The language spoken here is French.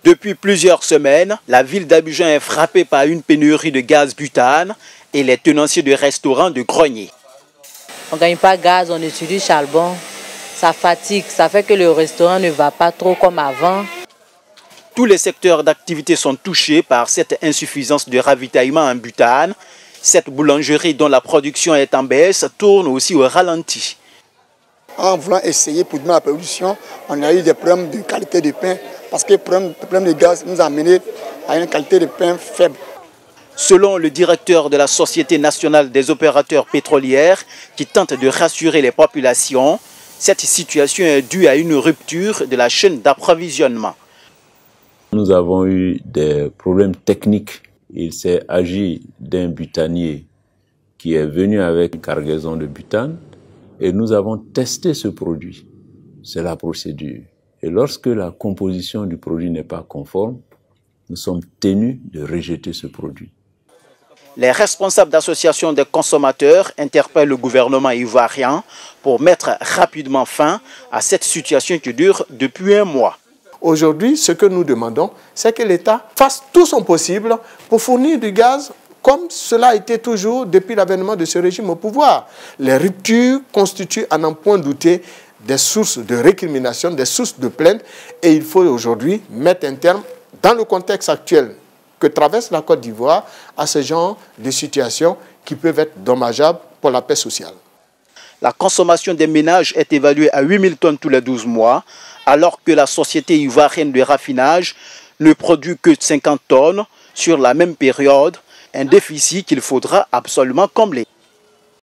Depuis plusieurs semaines, la ville d'Abidjan est frappée par une pénurie de gaz butane et les tenanciers de restaurants de greniers. On ne gagne pas gaz, on utilise charbon. Ça fatigue, ça fait que le restaurant ne va pas trop comme avant. Tous les secteurs d'activité sont touchés par cette insuffisance de ravitaillement en butane. Cette boulangerie dont la production est en baisse tourne aussi au ralenti. En voulant essayer pour diminuer la production, on a eu des problèmes de qualité de pain parce que le problème de gaz nous a amené à une qualité de pain faible. Selon le directeur de la Société nationale des opérateurs pétrolières qui tente de rassurer les populations, cette situation est due à une rupture de la chaîne d'approvisionnement. Nous avons eu des problèmes techniques. Il s'est agi d'un butanier qui est venu avec une cargaison de butane et nous avons testé ce produit. C'est la procédure. Et lorsque la composition du produit n'est pas conforme, nous sommes tenus de rejeter ce produit. Les responsables d'associations des consommateurs interpellent le gouvernement ivoirien pour mettre rapidement fin à cette situation qui dure depuis un mois. Aujourd'hui, ce que nous demandons, c'est que l'État fasse tout son possible pour fournir du gaz comme cela a été toujours depuis l'avènement de ce régime au pouvoir. Les ruptures constituent, à n'en point douter, des sources de récrimination, des sources de plainte. Et il faut aujourd'hui mettre un terme, dans le contexte actuel que traverse la Côte d'Ivoire, à ce genre de situations qui peuvent être dommageables pour la paix sociale. La consommation des ménages est évaluée à 8 000 tonnes tous les 12 mois, alors que la société ivoirienne de raffinage ne produit que 50 tonnes sur la même période, un déficit qu'il faudra absolument combler.